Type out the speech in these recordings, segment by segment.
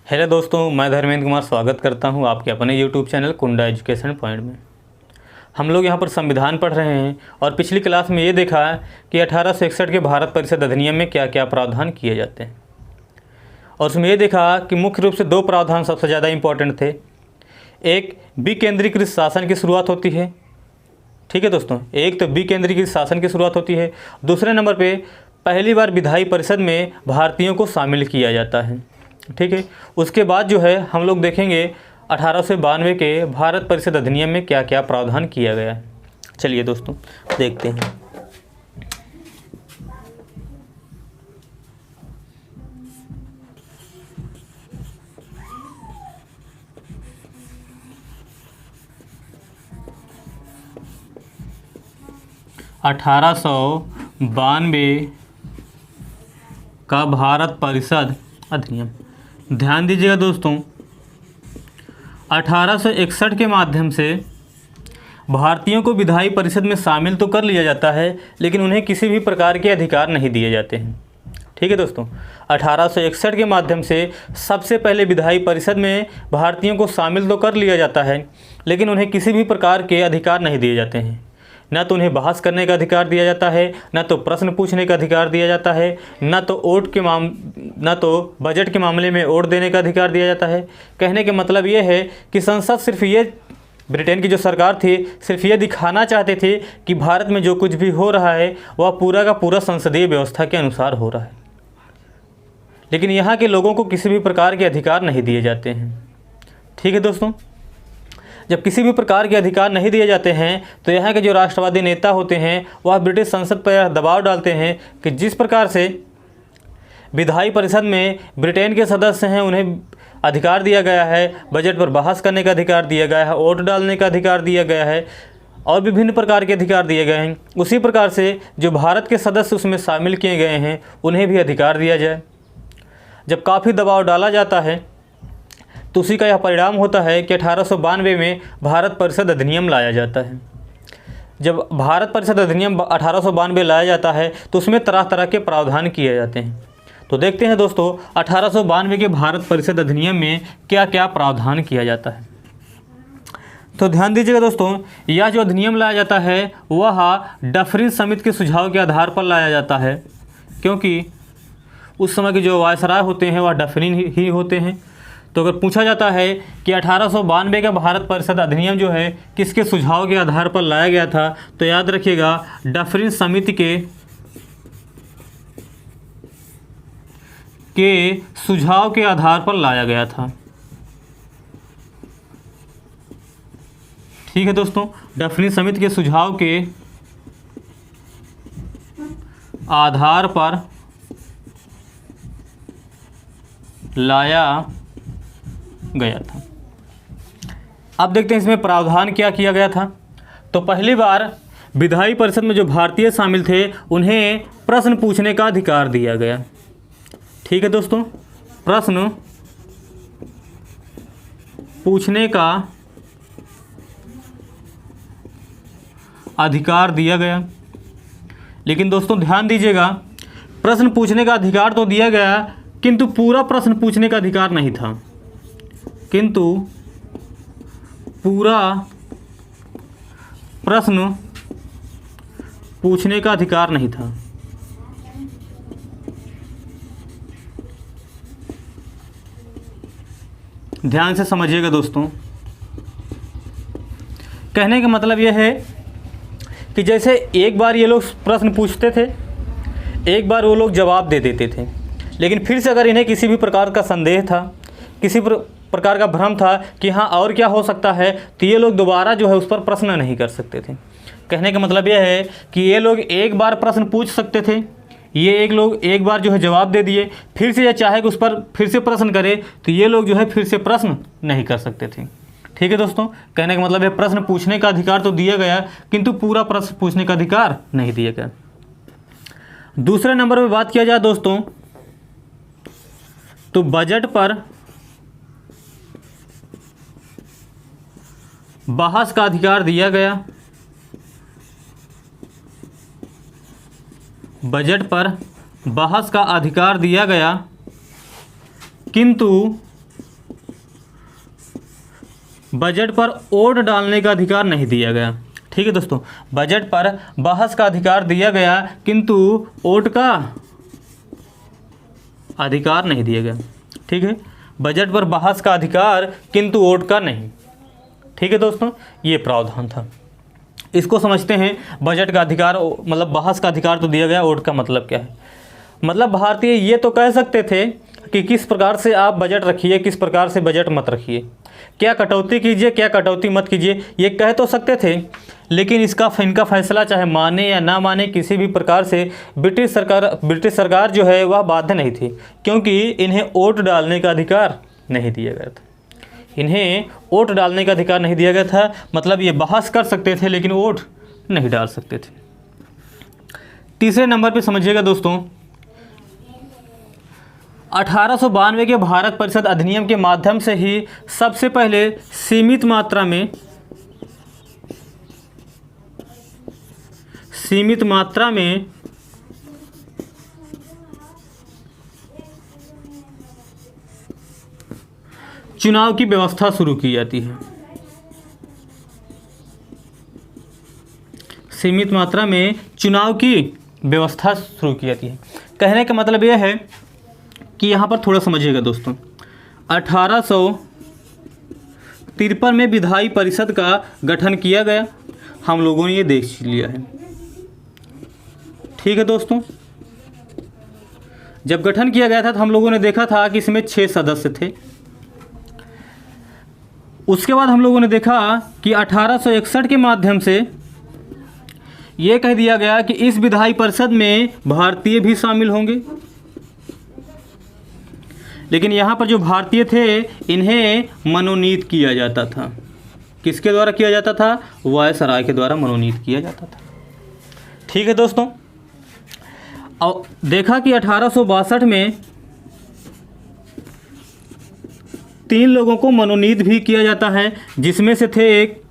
Hello दोस्तों, मैं धर्मेंद्र कुमार स्वागत करता हूं आपके अपने यूट्यूब चैनल कुंडा एजुकेशन पॉइंट में। हम लोग यहां पर संविधान पढ़ रहे हैं और पिछली क्लास में ये देखा कि 1861 के भारत परिषद अधिनियम में क्या क्या प्रावधान किए जाते हैं। और उसमें ये देखा कि मुख्य रूप से दो प्रावधान सबसे ज़्यादा इम्पोर्टेंट थे। एक, विकेंद्रीकृत शासन की शुरुआत होती है। ठीक है दोस्तों, एक तो विकेंद्रीकृत शासन की शुरुआत होती है। दूसरे नंबर पे पहली बार विधायी परिषद में भारतीयों को शामिल किया जाता है। ठीक है, उसके बाद जो है हम लोग देखेंगे 1892 के भारत परिषद अधिनियम में क्या क्या प्रावधान किया गया है। चलिए दोस्तों देखते हैं। अठारह सौ बानवे का भारत परिषद अधिनियम, ध्यान दीजिएगा दोस्तों, 1861 के माध्यम से भारतीयों को विधायी परिषद में शामिल तो कर लिया जाता है, लेकिन उन्हें किसी भी प्रकार के अधिकार नहीं दिए जाते हैं। ठीक है दोस्तों, 1861 के माध्यम से सबसे पहले विधायी परिषद में भारतीयों को शामिल तो कर लिया जाता है, लेकिन उन्हें किसी भी प्रकार के अधिकार नहीं दिए जाते हैं। ना तो उन्हें बहस करने का अधिकार दिया जाता है, ना तो प्रश्न पूछने का अधिकार दिया जाता है, ना तो बजट के मामले में वोट देने का अधिकार दिया जाता है। कहने के मतलब ये है कि संसद सिर्फ ये, ब्रिटेन की जो सरकार थी, सिर्फ ये दिखाना चाहते थे कि भारत में जो कुछ भी हो रहा है वह पूरा का पूरा संसदीय व्यवस्था के अनुसार हो रहा है, लेकिन यहाँ के लोगों को किसी भी प्रकार के अधिकार नहीं दिए जाते हैं। ठीक है दोस्तों, जब किसी भी प्रकार के अधिकार नहीं दिए जाते हैं तो यहाँ के जो राष्ट्रवादी नेता होते हैं वह ब्रिटिश संसद पर दबाव डालते हैं कि जिस प्रकार से विधायी परिषद में ब्रिटेन के सदस्य हैं, उन्हें अधिकार दिया गया है, बजट पर बहस करने का अधिकार दिया गया है, वोट डालने का अधिकार दिया गया है और विभिन्न प्रकार के अधिकार दिए गए हैं, उसी प्रकार से जो भारत के सदस्य उसमें शामिल किए गए हैं उन्हें भी अधिकार दिया जाए। जब काफ़ी दबाव डाला जाता है तो उसी का यह परिणाम होता है कि 1892 में भारत परिषद अधिनियम लाया जाता है। जब भारत परिषद अधिनियम 1892 लाया जाता है तो उसमें तरह तरह के प्रावधान किए जाते हैं। तो देखते हैं दोस्तों 1892 के भारत परिषद अधिनियम में क्या क्या प्रावधान किया जाता है। तो ध्यान दीजिएगा दोस्तों, यह जो अधिनियम लाया जाता है वह डफरिन समिति के सुझाव के आधार पर लाया जाता है, क्योंकि उस समय के जो वायसराय होते हैं वह डफरिन ही होते हैं। तो अगर पूछा जाता है कि 1892 का भारत परिषद अधिनियम जो है किसके सुझाव के आधार पर लाया गया था, तो याद रखिएगा डफरिन समिति के सुझाव के आधार पर लाया गया था। ठीक है दोस्तों, डफरिन समिति के सुझाव के आधार पर लाया गया था। अब देखते हैं इसमें प्रावधान क्या किया गया था। तो पहली बार विधायी परिषद में जो भारतीय शामिल थे उन्हें प्रश्न पूछने का अधिकार दिया गया। ठीक है दोस्तों, प्रश्न पूछने का अधिकार दिया गया। लेकिन दोस्तों ध्यान दीजिएगा, प्रश्न पूछने का अधिकार तो दिया गया, किंतु पूरा प्रश्न पूछने का अधिकार नहीं था। किंतु पूरा प्रश्न पूछने का अधिकार नहीं था। ध्यान से समझिएगा दोस्तों, कहने का मतलब यह है कि जैसे एक बार ये लोग प्रश्न पूछते थे, एक बार वो लोग जवाब दे देते थे, लेकिन फिर से अगर इन्हें किसी भी प्रकार का संदेह था, किसी प्रकार का भ्रम था कि हाँ और क्या हो सकता है, तो ये लोग दोबारा जो है उस पर प्रश्न नहीं कर सकते थे। कहने का मतलब यह है कि ये लोग एक बार प्रश्न पूछ सकते थे, ये एक बार जो है जवाब दे दिए, फिर से ये चाहे कि उस पर फिर से प्रश्न करे तो ये लोग जो है फिर से प्रश्न नहीं कर सकते थे। ठीक है दोस्तों, कहने का मतलब है प्रश्न पूछने का अधिकार तो दिया गया, किंतु पूरा प्रश्न पूछने का अधिकार नहीं दिया गया। दूसरे नंबर पर बात किया जाए दोस्तों, तो बजट पर बहस का अधिकार दिया गया। बजट पर बहस का अधिकार दिया गया, किंतु बजट पर वोट डालने का अधिकार नहीं दिया गया। ठीक है दोस्तों, बजट पर बहस का अधिकार दिया गया किंतु वोट का अधिकार नहीं दिया गया। ठीक है, बजट पर बहस का अधिकार किंतु वोट का नहीं। ठीक है दोस्तों, ये प्रावधान था। इसको समझते हैं, बजट का अधिकार मतलब बहस का अधिकार तो दिया गया, वोट का मतलब क्या है। मतलब भारतीय ये तो कह सकते थे कि किस प्रकार से आप बजट रखिए, किस प्रकार से बजट मत रखिए, क्या कटौती कीजिए, क्या कटौती मत कीजिए, ये कह तो सकते थे, लेकिन इनका फैसला चाहे माने या ना माने किसी भी प्रकार से ब्रिटिश सरकार जो है वह बाध्य नहीं थी, क्योंकि इन्हें वोट डालने का अधिकार नहीं दिया गया था। इन्हें वोट डालने का अधिकार नहीं दिया गया था, मतलब ये बहस कर सकते थे लेकिन वोट नहीं डाल सकते थे। तीसरे नंबर पे समझिएगा दोस्तों, 1892 के भारत परिषद अधिनियम के माध्यम से ही सबसे पहले सीमित मात्रा में चुनाव की व्यवस्था शुरू की जाती है। सीमित मात्रा में चुनाव की व्यवस्था शुरू की जाती है। कहने का मतलब यह है कि यहाँ पर थोड़ा समझिएगा दोस्तों, 1853 में विधायी परिषद का गठन किया गया, हम लोगों ने ये देख लिया है। ठीक है दोस्तों, जब गठन किया गया था तो हम लोगों ने देखा था कि इसमें 6 सदस्य थे। उसके बाद हम लोगों ने देखा कि 1861 के माध्यम से ये कह दिया गया कि इस विधायी परिषद में भारतीय भी शामिल होंगे, लेकिन यहाँ पर जो भारतीय थे इन्हें मनोनीत किया जाता था। किसके द्वारा किया जाता था? वायसराय के द्वारा मनोनीत किया जाता था। ठीक है दोस्तों, और देखा कि 1862 में 3 लोगों को मनोनीत भी किया जाता है, जिसमें से थे एक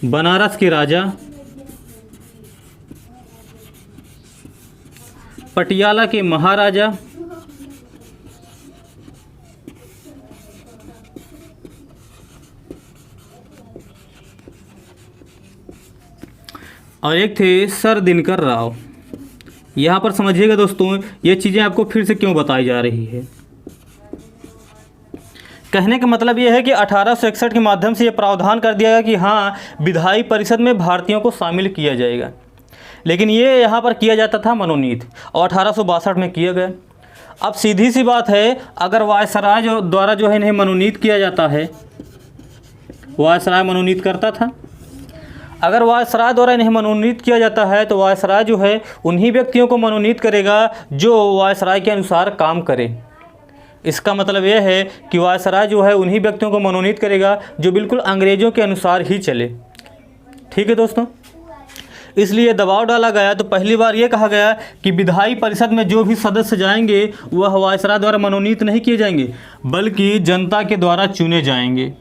बनारस के राजा, पटियाला के महाराजा, और एक थे सर दिनकर राव। यहाँ पर समझिएगा दोस्तों, ये चीज़ें आपको फिर से क्यों बताई जा रही है। कहने का मतलब ये है कि 1861 के माध्यम से ये प्रावधान कर दिया गया कि हाँ, विधायी परिषद में भारतीयों को शामिल किया जाएगा, लेकिन ये यहाँ पर किया जाता था मनोनीत, और 1862 में किया गया। अब सीधी सी बात है, अगर वायसराय द्वारा जो है इन्हें मनोनीत किया जाता है, वायसराय मनोनीत करता था, अगर वायसराय द्वारा इन्हें मनोनीत किया जाता है तो वायसराय जो है उन्हीं व्यक्तियों को मनोनीत करेगा जो वायसराय के अनुसार काम करे। इसका मतलब यह है कि वायसराय जो है उन्हीं व्यक्तियों को मनोनीत करेगा जो बिल्कुल अंग्रेज़ों के अनुसार ही चले। ठीक है दोस्तों, इसलिए दबाव डाला गया। तो पहली बार ये कहा गया कि विधायी परिषद में जो भी सदस्य जाएंगे वह वायसराय द्वारा मनोनीत नहीं किए जाएंगे, बल्कि जनता के द्वारा चुने जाएंगे।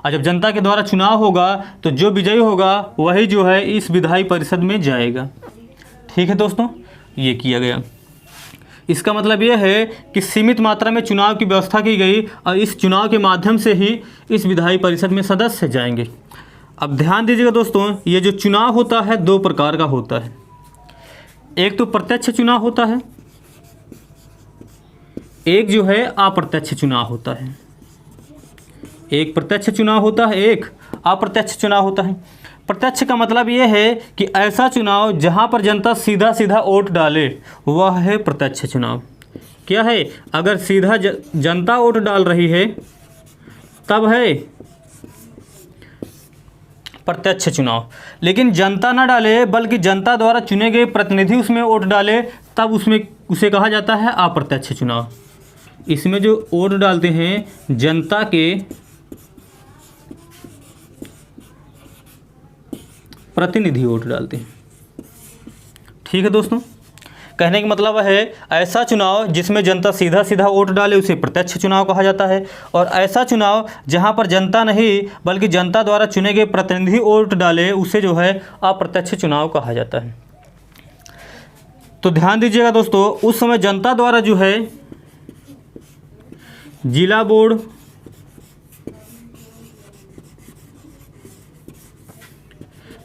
और जब जनता के द्वारा चुनाव होगा तो जो विजयी होगा वही जो है इस विधायी परिषद में जाएगा। ठीक है दोस्तों, ये किया गया। इसका मतलब यह है कि सीमित मात्रा में चुनाव की व्यवस्था की गई, और इस चुनाव के माध्यम से ही इस विधायी परिषद में सदस्य जाएंगे। अब ध्यान दीजिएगा दोस्तों, ये जो चुनाव होता है 2 प्रकार का होता है। एक तो प्रत्यक्ष चुनाव होता है, एक जो है अप्रत्यक्ष चुनाव होता है। एक प्रत्यक्ष चुनाव होता है, एक अप्रत्यक्ष चुनाव होता है। प्रत्यक्ष का मतलब ये है कि ऐसा चुनाव जहाँ पर जनता सीधा सीधा वोट डाले, वह है प्रत्यक्ष चुनाव। क्या है? अगर सीधा जनता वोट डाल रही है तब है प्रत्यक्ष चुनाव, लेकिन जनता ना डाले बल्कि जनता द्वारा चुने गए प्रतिनिधि उसमें वोट डाले, तब उसे कहा जाता है अप्रत्यक्ष चुनाव। इसमें जो वोट डालते हैं जनता के प्रतिनिधि वोट डालते हैं। ठीक है दोस्तों, कहने का मतलब है ऐसा चुनाव जिसमें जनता सीधा सीधा वोट डाले उसे प्रत्यक्ष चुनाव कहा जाता है, और ऐसा चुनाव जहां पर जनता नहीं बल्कि जनता द्वारा चुने गए प्रतिनिधि वोट डाले उसे जो है अप्रत्यक्ष चुनाव कहा जाता है। तो ध्यान दीजिएगा दोस्तों, उस समय जनता द्वारा जो है जिला बोर्ड,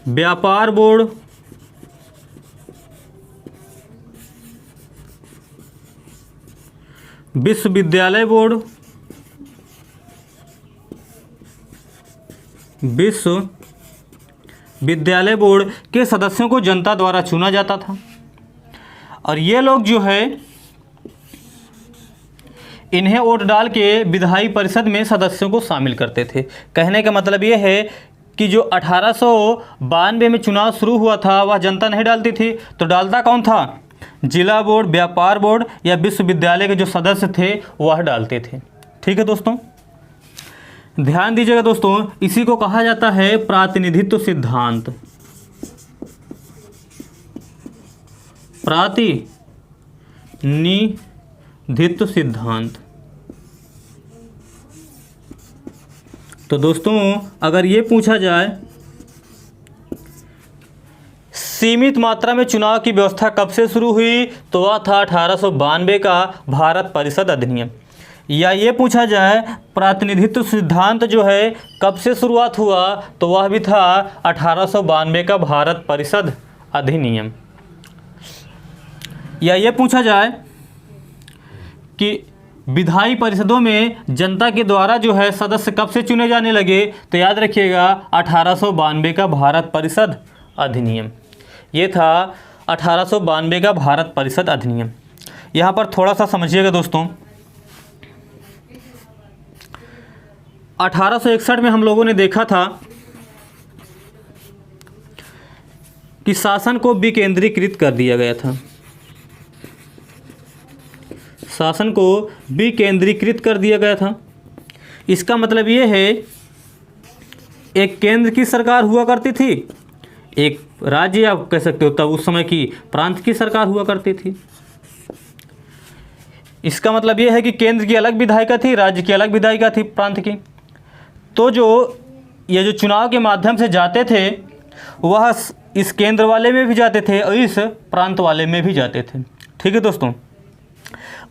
व्यापार बोर्ड, विश्वविद्यालय बोर्ड, विश्वविद्यालय बोर्ड के सदस्यों को जनता द्वारा चुना जाता था। और ये लोग जो है इन्हें वोट डाल के विधायी परिषद में सदस्यों को शामिल करते थे। कहने का मतलब ये है कि जो 1892 में चुनाव शुरू हुआ था वह जनता नहीं डालती थी, तो डालता कौन था? जिला बोर्ड, व्यापार बोर्ड या विश्वविद्यालय के जो सदस्य थे वह डालते थे। ठीक है दोस्तों, ध्यान दीजिएगा दोस्तों, इसी को कहा जाता है प्रातिनिधित्व सिद्धांत। प्रातिनिधित्व सिद्धांत। तो दोस्तों अगर ये पूछा जाए सीमित मात्रा में चुनाव की व्यवस्था कब से शुरू हुई, तो वह था 1892 का भारत परिषद अधिनियम। या ये पूछा जाए प्रातिनिधित्व सिद्धांत जो है कब से शुरुआत हुआ, तो वह भी था 1892 का भारत परिषद अधिनियम। या ये पूछा जाए कि विधायी परिषदों में जनता के द्वारा जो है सदस्य कब से चुने जाने लगे, तो याद रखिएगा 1892 का भारत परिषद अधिनियम। ये था 1892 का भारत परिषद अधिनियम। यहाँ पर थोड़ा सा समझिएगा दोस्तों, 1861 में हम लोगों ने देखा था कि शासन को विकेंद्रीकृत कर दिया गया था। शासन को विकेंद्रीकृत कर दिया गया था। इसका मतलब ये है एक केंद्र की सरकार हुआ करती थी, एक राज्य आप कह सकते हो तब उस समय की प्रांत की सरकार हुआ करती थी। इसका मतलब ये है कि केंद्र की अलग विधायिका थी, राज्य की अलग विधायिका थी, प्रांत की। तो ये जो चुनाव के माध्यम से जाते थे वह इस केंद्र वाले में भी जाते थे और इस प्रांत वाले में भी जाते थे। ठीक है दोस्तों,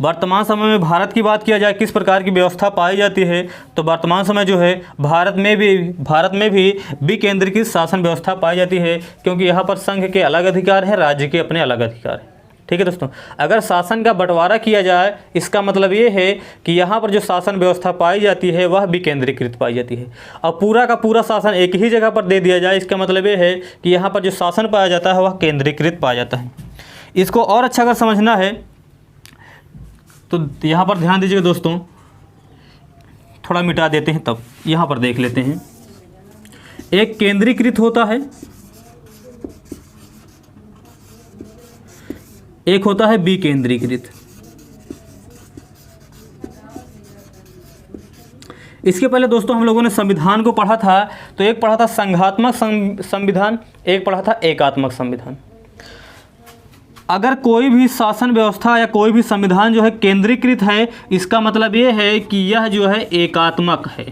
वर्तमान समय में भारत की बात किया जाए किस प्रकार की व्यवस्था पाई जाती है, तो वर्तमान समय जो है भारत में भी विकेंद्रीकृत शासन व्यवस्था पाई जाती है, क्योंकि यहाँ पर संघ के अलग अधिकार हैं, राज्य के अपने अलग अधिकार हैं। ठीक है दोस्तों, अगर शासन का बंटवारा किया जाए इसका मतलब ये है कि यहाँ पर जो शासन व्यवस्था पाई जाती है वह विकेंद्रीकृत पाई जाती है। और पूरा का पूरा शासन एक ही जगह पर दे दिया जाए, इसका मतलब ये है कि यहाँ पर जो शासन पाया जाता है वह केंद्रीकृत पाया जाता है। इसको और अच्छा अगर समझना है तो यहाँ पर ध्यान दीजिएगा दोस्तों, थोड़ा मिटा देते हैं तब यहाँ पर देख लेते हैं। एक केंद्रीकृत होता है, एक होता है विकेंद्रीकृत। इसके पहले दोस्तों हम लोगों ने संविधान को पढ़ा था, तो एक पढ़ा था संघात्मक संविधान, एक पढ़ा था एकात्मक संविधान। अगर कोई भी शासन व्यवस्था या कोई भी संविधान जो है केंद्रीकृत है, इसका मतलब ये है कि यह जो है एकात्मक है।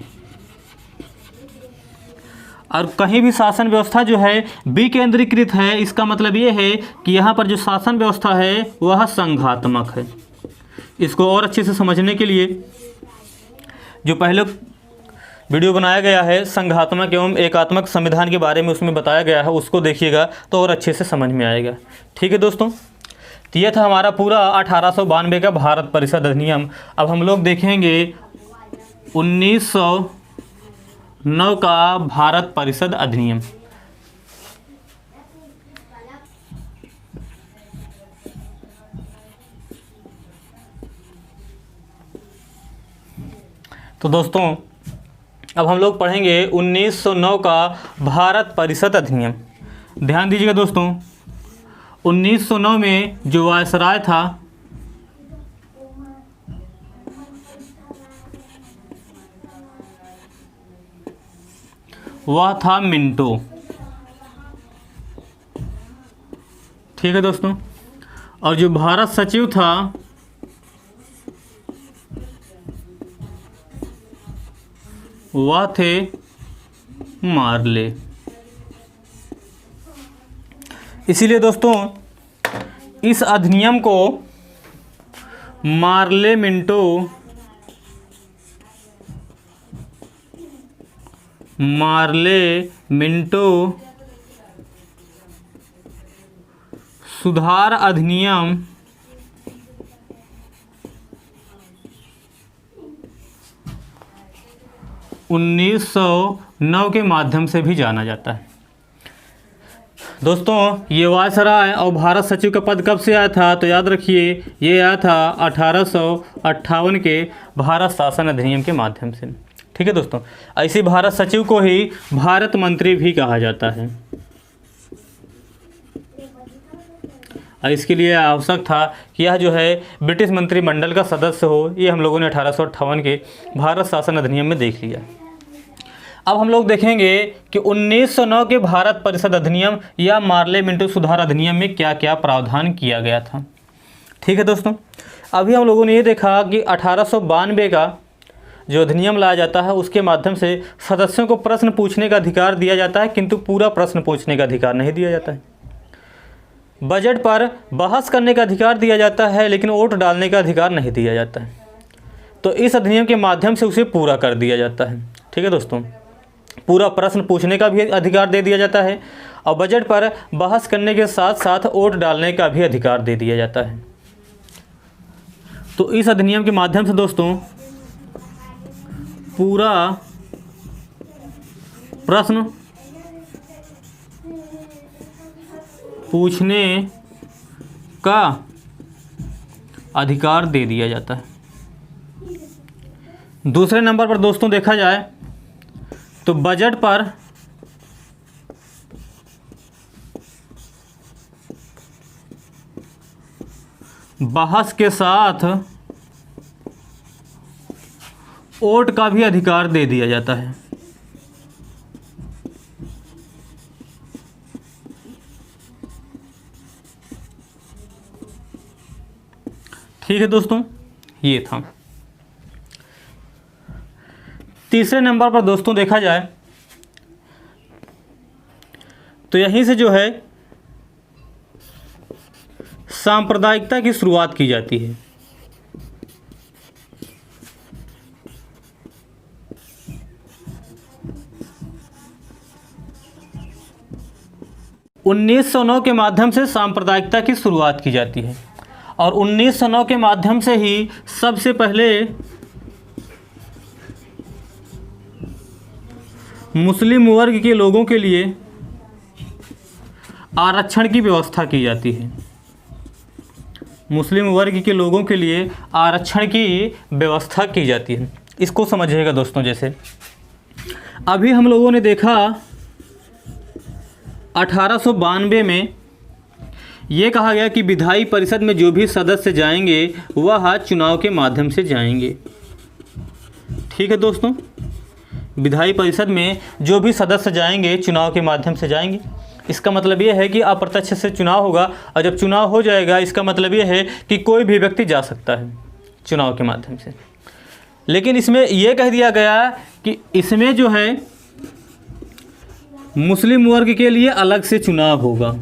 और कहीं भी शासन व्यवस्था जो है विकेंद्रीकृत है, इसका मतलब ये है कि यहाँ पर जो शासन व्यवस्था है वह संघात्मक है। इसको और अच्छे से समझने के लिए जो पहले वीडियो बनाया गया है संघात्मक एवं एकात्मक संविधान के बारे में, उसमें बताया गया है, उसको देखिएगा तो और अच्छे से समझ में आएगा। ठीक है दोस्तों, तो यह था हमारा पूरा 1892 का भारत परिषद अधिनियम। अब हम लोग देखेंगे 1909 का भारत परिषद अधिनियम। तो दोस्तों अब हम लोग पढ़ेंगे 1909 का भारत परिषद अधिनियम। ध्यान दीजिएगा दोस्तों, 1909 में जो वायसराय था वह था मिंटो। ठीक है दोस्तों, और जो भारत सचिव था वह थे मार्ले। इसीलिए दोस्तों इस अधिनियम को मार्ले मिंटो मार्ले मिंटो सुधार अधिनियम 1909 के माध्यम से भी जाना जाता है। दोस्तों ये वायसराय और भारत सचिव का पद कब से आया था, तो याद रखिए ये आया था 1858 के भारत शासन अधिनियम के माध्यम से। ठीक है दोस्तों, ऐसे भारत सचिव को ही भारत मंत्री भी कहा जाता है। और इसके लिए आवश्यक था कि यह जो है ब्रिटिश मंत्रिमंडल का सदस्य हो। ये हम लोगों ने 1858 के भारत शासन अधिनियम में देख लिया। अब हम लोग देखेंगे कि 1909 के भारत परिषद अधिनियम या मार्ले मिंटो सुधार अधिनियम में क्या क्या प्रावधान किया गया था। ठीक है दोस्तों, अभी हम लोगों ने ये देखा कि 1892 का जो अधिनियम लाया जाता है उसके माध्यम से सदस्यों को प्रश्न पूछने का अधिकार दिया जाता है, किंतु पूरा प्रश्न पूछने का अधिकार नहीं दिया जाता है। बजट पर बहस करने का अधिकार दिया जाता है, लेकिन वोट डालने का अधिकार नहीं दिया जाता है। तो इस अधिनियम के माध्यम से उसे पूरा कर दिया जाता है। ठीक है दोस्तों, पूरा प्रश्न पूछने का भी अधिकार दे दिया जाता है और बजट पर बहस करने के साथ साथ वोट डालने का भी अधिकार दे दिया जाता है। तो इस अधिनियम के माध्यम से दोस्तों पूरा प्रश्न पूछने का अधिकार दे दिया जाता है। दूसरे नंबर पर दोस्तों देखा जाए तो बजट पर बहस के साथ वोट का भी अधिकार दे दिया जाता है। ठीक है दोस्तों, ये था। तीसरे नंबर पर दोस्तों देखा जाए तो यहीं से जो है सांप्रदायिकता की शुरुआत की जाती है। उन्नीस सौ 9 के माध्यम से सांप्रदायिकता की शुरुआत की जाती है और 1909 के माध्यम से ही सबसे पहले मुस्लिम वर्ग के लोगों के लिए आरक्षण की व्यवस्था की जाती है। मुस्लिम वर्ग के लोगों के लिए आरक्षण की व्यवस्था की जाती है। इसको समझिएगा दोस्तों, जैसे अभी हम लोगों ने देखा 1892 में ये कहा गया कि विधायी परिषद में जो भी सदस्य जाएंगे वह चुनाव के माध्यम से जाएंगे। ठीक है दोस्तों, विधायी परिषद में जो भी सदस्य जाएंगे चुनाव के माध्यम से जाएंगे। इसका मतलब ये है कि अप्रत्यक्ष से चुनाव होगा और जब चुनाव हो जाएगा इसका मतलब ये है कि कोई भी व्यक्ति जा सकता है चुनाव के माध्यम से। लेकिन इसमें यह कह दिया गया कि इसमें जो है मुस्लिम वर्ग के लिए अलग से चुनाव होगा।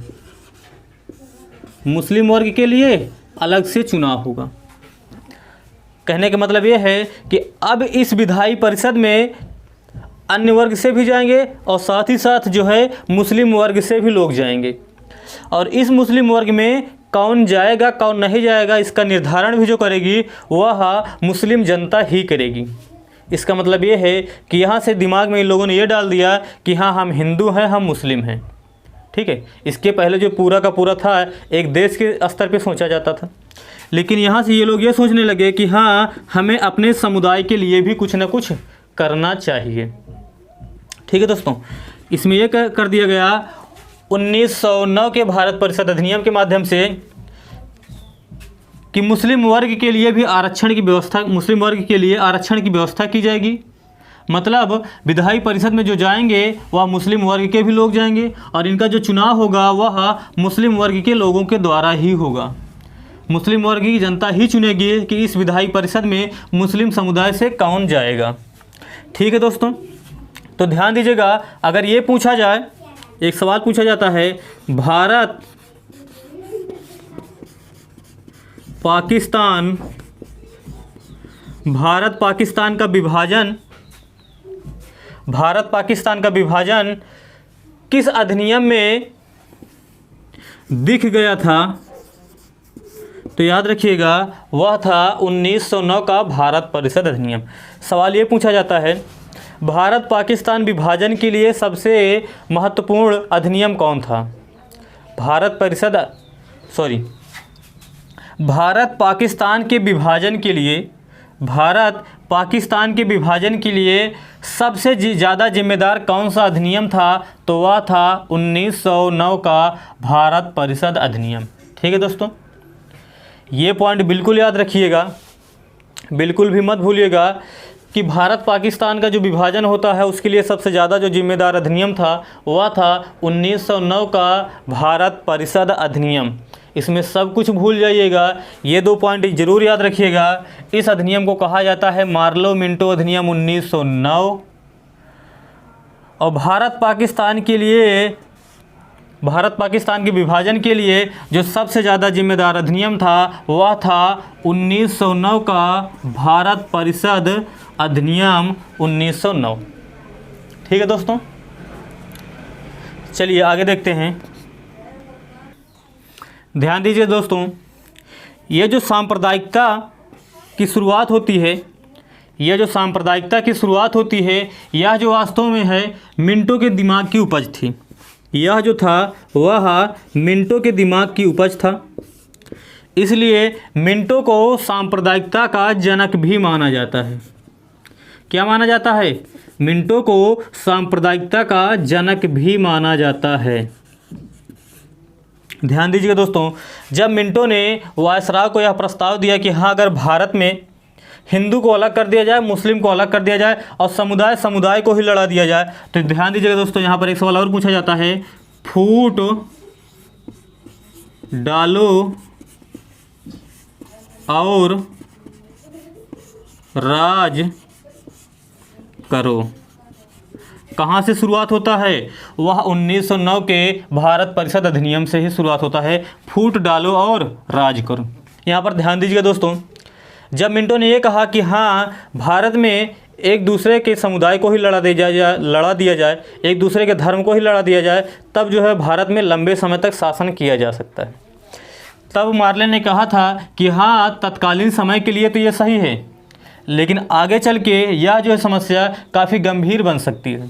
मुस्लिम वर्ग के लिए अलग से चुनाव होगा। कहने का मतलब ये है कि अब इस विधायी परिषद में अन्य वर्ग से भी जाएंगे और साथ ही साथ जो है मुस्लिम वर्ग से भी लोग जाएंगे और इस मुस्लिम वर्ग में कौन जाएगा कौन नहीं जाएगा इसका निर्धारण भी जो करेगी वह मुस्लिम जनता ही करेगी। इसका मतलब ये है कि यहाँ से दिमाग में इन लोगों ने ये डाल दिया कि हाँ हम हिंदू हैं हम मुस्लिम हैं। ठीक है, इसके पहले जो पूरा का पूरा था एक देश के स्तर पे सोचा जाता था, लेकिन यहाँ से ये लोग ये सोचने लगे कि हाँ हमें अपने समुदाय के लिए भी कुछ ना कुछ करना चाहिए। ठीक है दोस्तों, इसमें यह कर दिया गया 1909 के भारत परिषद अधिनियम के माध्यम से कि मुस्लिम वर्ग के लिए भी आरक्षण की व्यवस्था, मुस्लिम वर्ग के लिए आरक्षण की व्यवस्था की जाएगी। मतलब विधायी परिषद में जो जाएंगे वह मुस्लिम वर्ग के भी लोग जाएंगे और इनका जो चुनाव होगा वह मुस्लिम वर्ग के लोगों के द्वारा ही होगा। मुस्लिम वर्ग की जनता ही चुनेगी कि इस विधायी परिषद में मुस्लिम समुदाय से कौन जाएगा। ठीक है दोस्तों, तो ध्यान दीजिएगा, अगर ये पूछा जाए, एक सवाल पूछा जाता है, भारत पाकिस्तान का विभाजन भारत पाकिस्तान का विभाजन किस अधिनियम में दिख गया था? तो याद रखिएगा वह था 1909 का भारत परिषद अधिनियम। सवाल ये पूछा जाता है, भारत पाकिस्तान विभाजन के लिए सबसे महत्वपूर्ण अधिनियम कौन था? भारत पाकिस्तान के विभाजन के लिए सबसे ज़्यादा जिम्मेदार कौन सा अधिनियम था? तो वह था 1909 का भारत परिषद अधिनियम। ठीक है दोस्तों, ये पॉइंट बिल्कुल याद रखिएगा, बिल्कुल भी मत भूलिएगा कि भारत पाकिस्तान का जो विभाजन होता है उसके लिए सबसे ज़्यादा जो जिम्मेदार अधिनियम था वह था 1909 का भारत परिषद अधिनियम। इसमें सब कुछ भूल जाइएगा, ये 2 पॉइंट ज़रूर याद रखिएगा। इस अधिनियम को कहा जाता है मार्लो मिंटो अधिनियम 1909। और भारत पाकिस्तान के विभाजन के लिए जो सबसे ज़्यादा जिम्मेदार अधिनियम था वह था 1909 का भारत परिषद अधिनियम 1909। ठीक है दोस्तों, चलिए आगे देखते हैं। ध्यान दीजिए दोस्तों, ये जो सांप्रदायिकता की शुरुआत होती है, यह जो वास्तव में है मिंटो के दिमाग की उपज थी। यह जो था वह मिंटो के दिमाग की उपज था, इसलिए मिंटो को सांप्रदायिकता का जनक भी माना जाता है। क्या माना जाता है? मिंटो को सांप्रदायिकता का जनक भी माना जाता है। ध्यान दीजिएगा दोस्तों, जब मिंटो ने वायसराय को यह प्रस्ताव दिया कि हाँ, अगर भारत में हिंदू को अलग कर दिया जाए, मुस्लिम को अलग कर दिया जाए और समुदाय को ही लड़ा दिया जाए, तो ध्यान दीजिएगा दोस्तों, यहाँ पर एक सवाल और पूछा जाता है, फूट डालो और राज करो। कहाँ से शुरुआत होता है? वह 1909 के भारत परिषद अधिनियम से ही शुरुआत होता है, फूट डालो और राज करो। यहाँ पर ध्यान दीजिएगा दोस्तों, जब मिंटो ने यह कहा कि हाँ, भारत में एक दूसरे के समुदाय को ही लड़ा दिया जाए, एक दूसरे के धर्म को ही लड़ा दिया जाए, तब जो है भारत में लंबे समय तक शासन किया जा सकता है। तब मार्ले ने कहा था कि हाँ, तत्कालीन समय के लिए तो ये सही है, लेकिन आगे चल के यह जो है समस्या काफ़ी गंभीर बन सकती है।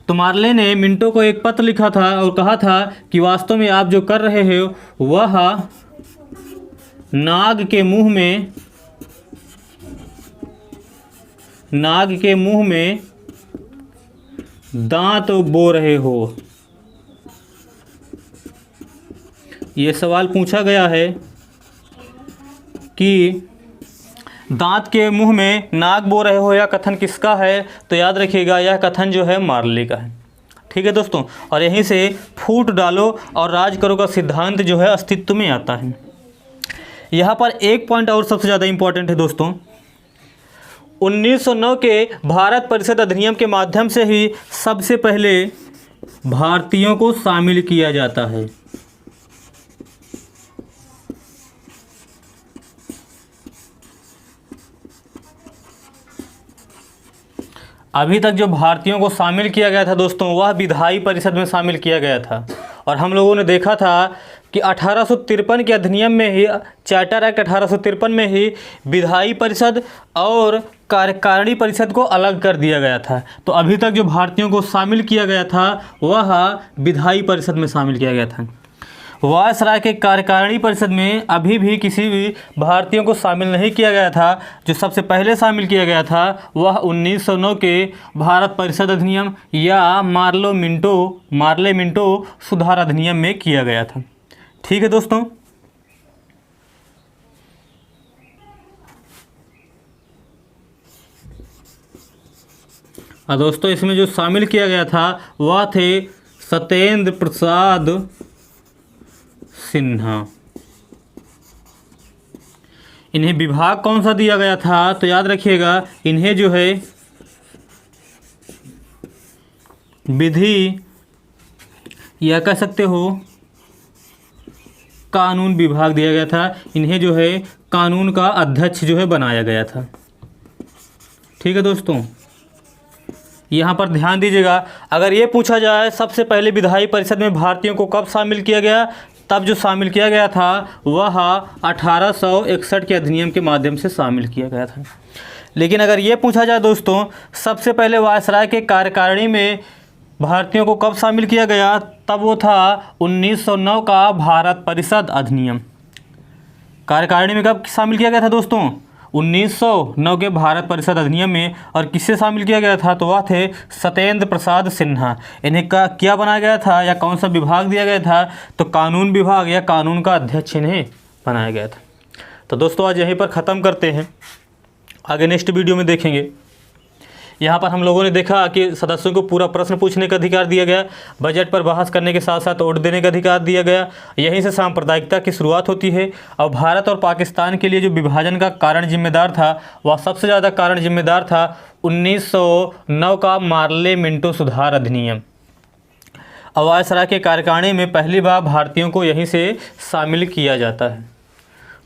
तो मार्ले ने मिंटो को एक पत्र लिखा था और कहा था कि वास्तव में आप जो कर रहे हो वह नाग के मुंह में दांत बो रहे हो। ये सवाल पूछा गया है कि दांत के मुंह में नाग बो रहे हो, यह कथन किसका है? तो याद रखिएगा, यह कथन जो है मार्ले का है। ठीक है दोस्तों, और यहीं से फूट डालो और राज करो का सिद्धांत जो है अस्तित्व में आता है। यहाँ पर एक पॉइंट और सबसे ज़्यादा इम्पॉर्टेंट है दोस्तों, 1909 के भारत परिषद अधिनियम के माध्यम से ही सबसे पहले भारतीयों को शामिल किया जाता है। अभी तक जो भारतीयों को शामिल किया गया था दोस्तों, वह विधायी परिषद में शामिल किया गया था। और हम लोगों ने देखा था कि 1853 के अधिनियम में ही, चार्टर एक्ट 1853 में ही विधायी परिषद और कार्यकारिणी परिषद को अलग कर दिया गया था। तो अभी तक जो भारतीयों को शामिल किया गया था वह विधायी परिषद में शामिल किया गया था। वायसराय के कार्यकारिणी परिषद में अभी भी किसी भी भारतीयों को शामिल नहीं किया गया था। जो सबसे पहले शामिल किया गया था वह 1909 के भारत परिषद अधिनियम या मार्ले मिंटो सुधार अधिनियम में किया गया था। ठीक है दोस्तों, दोस्तों इसमें जो शामिल किया गया था वह थे सत्येंद्र प्रसाद सिन्हा। इन्हें विभाग कौन सा दिया गया था? तो याद रखिएगा, इन्हें जो है विधि या कह सकते हो कानून विभाग दिया गया था। इन्हें जो है कानून का अध्यक्ष जो है बनाया गया था। ठीक है दोस्तों, यहाँ पर ध्यान दीजिएगा, अगर ये पूछा जाए सबसे पहले विधायी परिषद में भारतीयों को कब शामिल किया गया, तब जो शामिल किया गया था वह 1861 के अधिनियम के माध्यम से शामिल किया गया था। लेकिन अगर ये पूछा जाए दोस्तों सबसे पहले वायसराय के कार्यकारिणी में भारतीयों को कब शामिल किया गया, तब वो था 1909 का भारत परिषद अधिनियम। कार्यकारिणी में कब शामिल किया गया था दोस्तों, 1909 के भारत परिषद अधिनियम में। और किससे शामिल किया गया था, तो वह थे सत्येंद्र प्रसाद सिन्हा। इन्हें क्या बनाया गया था या कौन सा विभाग दिया गया था, तो कानून विभाग या कानून का अध्यक्ष इन्हें बनाया गया था। तो दोस्तों आज यहीं पर ख़त्म करते हैं, आगे नेक्स्ट वीडियो में देखेंगे। यहाँ पर हम लोगों ने देखा कि सदस्यों को पूरा प्रश्न पूछने का अधिकार दिया गया, बजट पर बहस करने के साथ साथ वोट देने का अधिकार दिया गया। यहीं से सांप्रदायिकता की शुरुआत होती है। और भारत और पाकिस्तान के लिए जो विभाजन का कारण जिम्मेदार था, वह सबसे ज़्यादा कारण जिम्मेदार था 1909 का मार्ले मिंटो सुधार अधिनियम। वायसराय के कार्यकारिणी में पहली बार भारतीयों को यहीं से शामिल किया जाता है।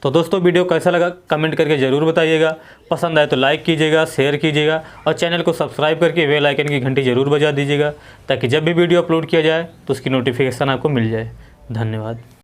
तो दोस्तों वीडियो कैसा लगा कमेंट करके ज़रूर बताइएगा। पसंद आए तो लाइक कीजिएगा, शेयर कीजिएगा और चैनल को सब्सक्राइब करके बेल आइकन की घंटी ज़रूर बजा दीजिएगा, ताकि जब भी वीडियो अपलोड किया जाए तो उसकी नोटिफिकेशन आपको मिल जाए। धन्यवाद।